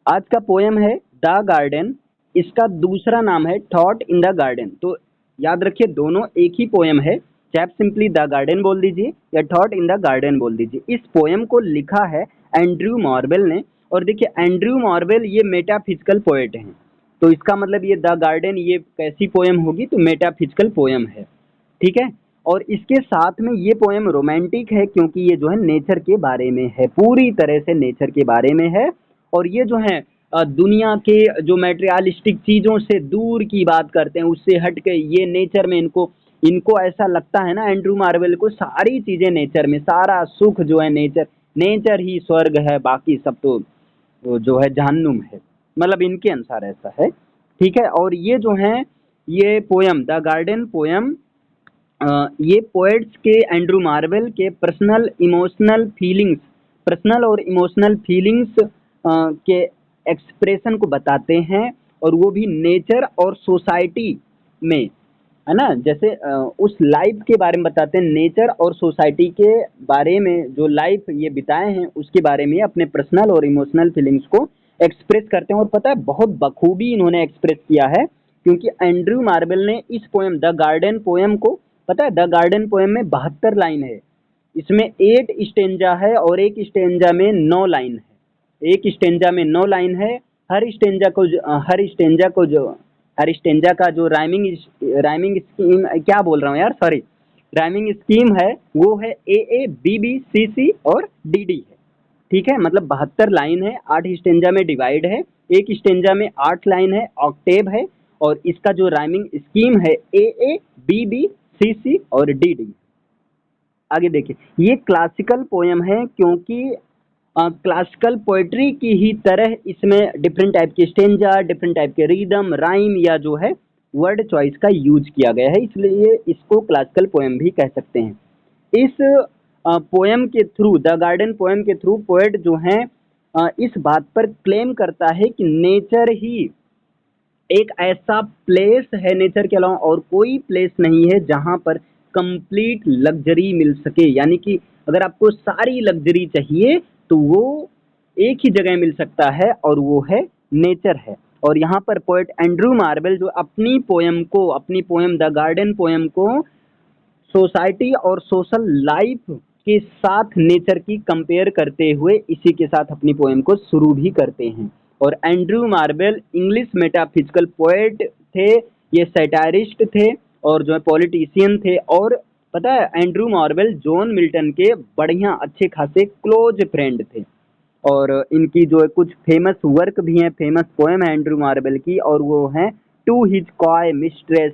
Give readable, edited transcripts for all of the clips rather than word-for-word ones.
आज का पोयम है द गार्डन, इसका दूसरा नाम है थॉट इन द गार्डन। तो याद रखिए दोनों एक ही पोयम है, चाहे आप सिंपली द गार्डन बोल दीजिए या थॉट इन द गार्डन बोल दीजिए। इस पोयम को लिखा है एंड्रयू मार्वेल ने। और देखिए एंड्रयू मार्वेल ये मेटाफिजिकल पोएट हैं, तो इसका मतलब ये द गार्डन ये कैसी पोयम होगी, तो मेटाफिजिकल पोयम है, ठीक है। और इसके साथ में ये पोयम रोमांटिक है क्योंकि ये जो है नेचर के बारे में है, पूरी तरह से नेचर के बारे में है। और ये जो है दुनिया के जो मटेरियलिस्टिक चीज़ों से दूर की बात करते हैं, उससे हट के ये नेचर में इनको इनको ऐसा लगता है ना, एंड्रू मार्वेल को सारी चीज़ें नेचर में, सारा सुख जो है नेचर, नेचर ही स्वर्ग है, बाकी सब तो वो जो है जहन्नुम है, मतलब इनके अनुसार ऐसा है, ठीक है। और ये जो है ये पोयम द गार्डन पोयम, ये पोएट्स के एंड्रू मार्वेल के पर्सनल और इमोशनल फीलिंग्स के एक्सप्रेशन को बताते हैं, और वो भी नेचर और सोसाइटी में, है ना। जैसे उस लाइफ के बारे में बताते हैं, नेचर और सोसाइटी के बारे में, जो लाइफ ये बिताए हैं उसके बारे में अपने पर्सनल और इमोशनल फीलिंग्स को एक्सप्रेस करते हैं। और पता है बहुत बखूबी इन्होंने एक्सप्रेस किया है, क्योंकि एंड्रयू मार्वेल ने इस पोएम द गार्डन पोएम को, पता है द गार्डन पोएम में 72 लाइन है, इसमें 8 स्टेंजा है और एक स्टेंजा में 9 लाइन है, एक स्टेंजा में 9 लाइन है। हर स्टेंजा का जो राइमिंग स्कीम, क्या बोल रहा हूँ यार, सॉरी, राइमिंग स्कीम है वो है ए ए बी बी सी सी और डी डी है, ठीक है। मतलब 72 लाइन है, 8 स्टेंजा में डिवाइड है, एक स्टेंजा में 8 लाइन है, ऑक्टेव है। और इसका जो राइमिंग स्कीम है ए ए बी बी सी सी और डी डी। आगे देखिए ये क्लासिकल पोयम है क्योंकि क्लासिकल पोएट्री की ही तरह इसमें डिफरेंट टाइप के स्टेंजा, डिफरेंट टाइप के रिदम, राइम या जो है वर्ड चॉइस का यूज किया गया है, इसलिए इसको क्लासिकल पोएम भी कह सकते हैं। इस पोएम के थ्रू, द गार्डन पोएम के थ्रू पोएट जो है इस बात पर क्लेम करता है कि नेचर ही एक ऐसा प्लेस है, नेचर के अलावा और कोई प्लेस नहीं है जहाँ पर कंप्लीट लग्जरी मिल सके। यानी कि अगर आपको सारी लग्जरी चाहिए तो वो एक ही जगह मिल सकता है, और वो है नेचर है। और यहाँ पर पोएट एंड्रयू मार्वेल जो अपनी पोएम द गार्डन पोएम को सोसाइटी और सोशल लाइफ के साथ नेचर की कंपेयर करते हुए इसी के साथ अपनी पोएम को शुरू भी करते हैं। और Andrew marvel English metaphysical poet थे, ये सैटारिस्ट थे और जो है पॉलिटिशियन थे। और पता है एंड्रयू मार्वेल जॉन मिल्टन के बढ़िया अच्छे खासे क्लोज फ्रेंड थे। और इनकी जो है कुछ फेमस वर्क भी हैं, फेमस पोएम है एंड्रयू मार्वेल की, और वो हैं to his coy mistress,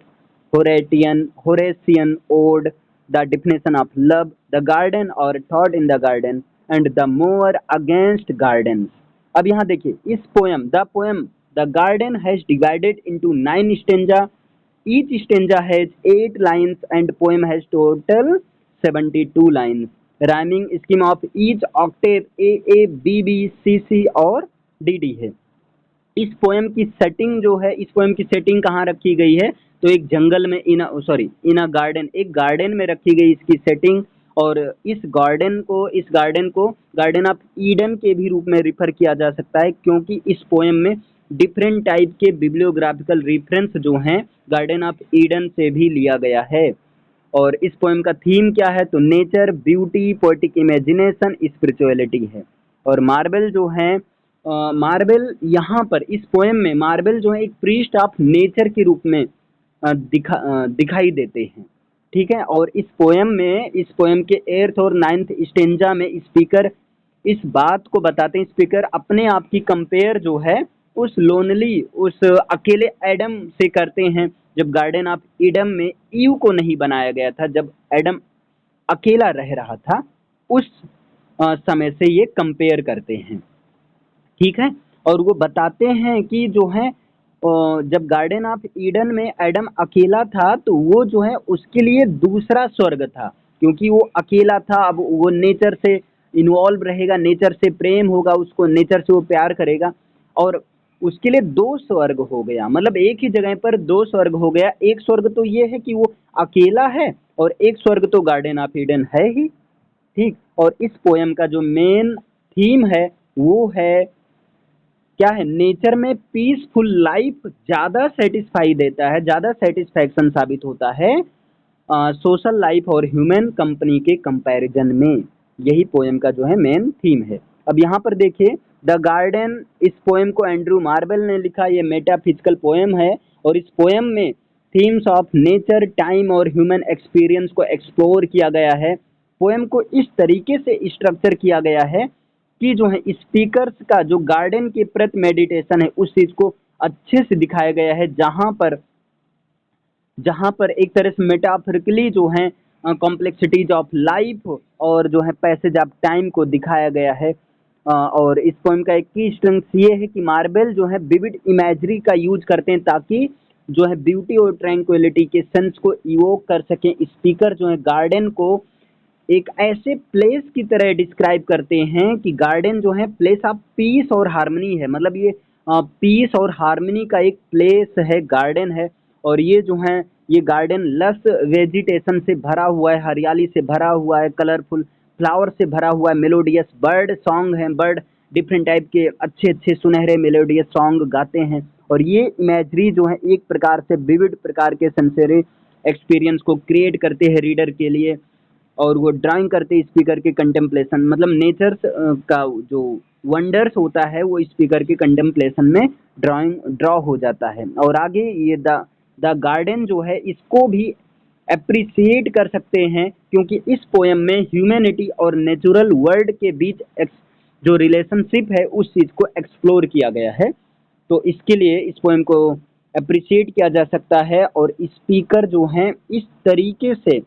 Horatian ode, the definition of love, the garden और thought in the garden and the mower against garden. अब यहाँ देखिए इस poem the garden has divided into 9 stanza, each stanza has 8 lines and poem has total 72 lines. Rhyming scheme of each octave A A B B C C और D D है। इस poem की setting जो है, इस poem की setting कहाँ रखी गई है, तो एक जंगल में, इन अ गार्डन, एक गार्डन में रखी गई इसकी सेटिंग। और इस गार्डन को गार्डन ऑफ ईडन के भी रूप में रिफर किया जा सकता है, क्योंकि इस पोएम में डिफरेंट टाइप के बिब्लियोग्राफिकल रेफरेंस जो हैं गार्डन ऑफ ईडन से भी लिया गया है। और इस पोएम का थीम क्या है, तो nature, beauty, poetic imagination, spirituality है। और मार्वेल जो है मार्वेल यहाँ पर इस पोएम में मार्वेल जो है एक प्रीस्ट ऑफ नेचर के रूप में दिखाई देते हैं, ठीक है। और इस पोएम के 8th और 9th स्टेंजा में स्पीकर इस बात को बताते हैं, स्पीकर अपने आप की कंपेयर जो है उस अकेले एडम से करते हैं, जब गार्डन ऑफ ईडन में ईव को नहीं बनाया गया था, जब एडम अकेला रह रहा था, उस समय से ये कंपेयर करते हैं, ठीक है। और वो बताते हैं कि जो है जब गार्डन ऑफ ईडन में एडम अकेला था तो वो जो है उसके लिए दूसरा स्वर्ग था, क्योंकि वो अकेला था। अब वो नेचर से इन्वॉल्व रहेगा, नेचर से प्रेम होगा उसको, नेचर से वो प्यार करेगा, और उसके लिए 2 स्वर्ग हो गया, मतलब एक ही जगह पर 2 स्वर्ग हो गया। एक स्वर्ग तो ये है कि वो अकेला है, और एक स्वर्ग तो गार्डन ऑफ ईडन है ही, ठीक। और इस पोएम का जो मेन थीम है वो है क्या है, नेचर में पीसफुल लाइफ ज़्यादा सेटिस्फाई देता है, ज़्यादा सेटिस्फैक्शन साबित होता है सोशल लाइफ और ह्यूमन कंपनी के कंपैरिजन में। यही पोएम का जो है मेन थीम है। अब यहाँ पर देखिए द गार्डन, इस पोएम को एंड्रू मार्वेल ने लिखा। ये मेटाफिजिकल पोएम है और इस पोएम में थीम्स ऑफ नेचर, टाइम और ह्यूमन एक्सपीरियंस को एक्सप्लोर किया गया है। पोएम को इस तरीके से स्ट्रक्चर किया गया है कि जो है स्पीकर्स का जो गार्डन के प्रति मेडिटेशन है उस चीज़ को अच्छे से दिखाया गया है, जहाँ पर एक तरह से मेटाफरिकली जो है कॉम्प्लेक्सिटीज ऑफ लाइफ और जो है पैसेज ऑफ टाइम को दिखाया गया है। और इस पोएम का एक की स्ट्रेंथ ये है कि मार्वेल जो है विविड इमेजरी का यूज करते हैं ताकि जो है ब्यूटी और ट्रैंक्विलिटी के सेंस को इवोक कर सकें। स्पीकर जो है गार्डन को एक ऐसे प्लेस की तरह डिस्क्राइब करते हैं कि गार्डन जो है प्लेस ऑफ पीस और हार्मनी है। मतलब ये पीस और हार्मनी का एक प्लेस है, गार्डन है। और ये जो है ये गार्डन लस वेजिटेशन से भरा हुआ है, हरियाली से भरा हुआ है, कलरफुल फ्लावर से भरा हुआ है, मेलोडियस बर्ड सॉन्ग है, बर्ड डिफरेंट टाइप के अच्छे अच्छे सुनहरे मेलोडियस सॉन्ग गाते हैं। और ये इमेजरी जो है एक प्रकार से विविड प्रकार के सेंसरी एक्सपीरियंस को क्रिएट करते हैं रीडर के लिए। और वो ड्राइंग करते स्पीकर के कंटेम्पलेशन, मतलब नेचर का जो वंडर्स होता है वो स्पीकर के कंटेम्पलेशन में ड्रॉ हो जाता है। और आगे ये द गार्डन जो है इसको भी अप्रिसिएट कर सकते हैं क्योंकि इस पोएम में ह्यूमैनिटी और नेचुरल वर्ल्ड के बीच जो रिलेशनशिप है उस चीज़ को एक्सप्लोर किया गया है। तो इसके लिए इस पोएम को अप्रिसिएट किया जा सकता है। और स्पीकर जो हैं इस तरीके से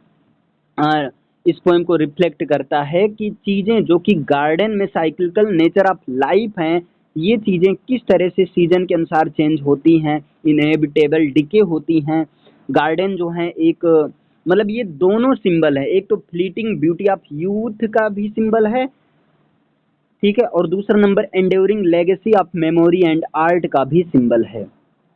इस पोएम को रिफ्लेक्ट करता है कि चीज़ें जो कि गार्डन में साइक्लिकल नेचर ऑफ लाइफ हैं, ये चीज़ें किस तरह से सीजन के अनुसार चेंज होती हैं, इनएविटेबल डिके होती हैं। गार्डन जो है एक मतलब ये दोनों सिंबल है, एक तो फ्लीटिंग ब्यूटी ऑफ यूथ का भी सिंबल है, ठीक है, और दूसरा number enduring legacy of memory and art का भी सिंबल है।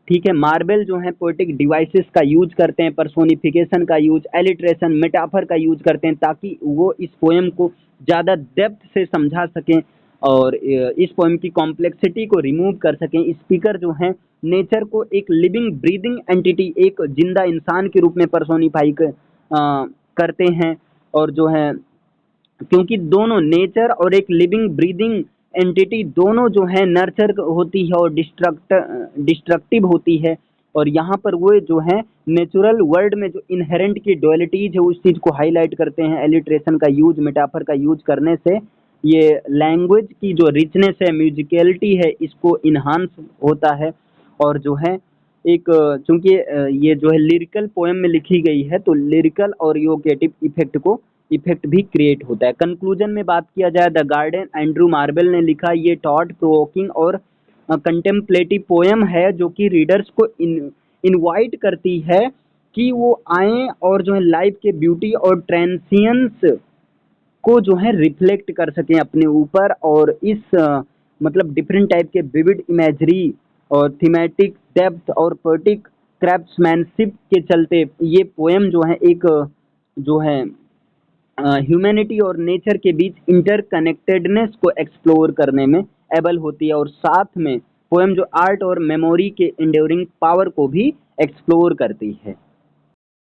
ठीक है, मार्बल जो है पोएटिक डिवाइसेस का यूज करते हैं, पर्सोनिफिकेशन का यूज, एलिट्रेशन, मेटाफर का यूज करते हैं ताकि वो इस पोएम को ज़्यादा डेप्थ से समझा सकें और इस पोएम की कॉम्प्लेक्सिटी को रिमूव कर सकें। स्पीकर जो हैं नेचर को एक लिविंग ब्रीदिंग एंटिटी, एक जिंदा इंसान के रूप में पर्सोनिफाई करते हैं। और जो है क्योंकि दोनों नेचर और एक लिविंग ब्रीदिंग एंटिटी दोनों जो है नर्चर होती है और डिस्ट्रक्टिव होती है। और यहाँ पर वो जो है नेचुरल वर्ल्ड में जो इनहेरेंट की डुअलिटीज है उस चीज़ को हाईलाइट करते हैं। एलिट्रेशन का यूज, मेटाफर का यूज करने से ये लैंग्वेज की जो रिचनेस है, म्यूजिकलिटी है, इसको इन्हांस होता है। और जो है एक चूंकि ये जो है लिरिकल पोएम में लिखी गई है तो लिरिकल और इवोकेटिव इफेक्ट भी क्रिएट होता है। कंक्लूजन में बात किया जाए, द गार्डन एंड्रू मार्वेल ने लिखा, ये थॉट प्रोवोकिंग और कंटेम्पलेटिव पोएम है जो कि रीडर्स को इनवाइट करती है कि वो आए और जो है लाइफ के ब्यूटी और ट्रांसिएंस को जो है रिफ्लेक्ट कर सकें अपने ऊपर। और इस मतलब डिफरेंट टाइप के विविड इमेजरी और थीमेटिक डेप्थ और पोएटिक क्राफ्ट्समैनशिप के चलते ये पोएम जो है एक जो है ह्यूमैनिटी और नेचर के बीच इंटरकनेक्टेडनेस को एक्सप्लोर करने में एबल होती है। और साथ में पोएम जो आर्ट और मेमोरी के इंड्योरिंग पावर को भी एक्सप्लोर करती है।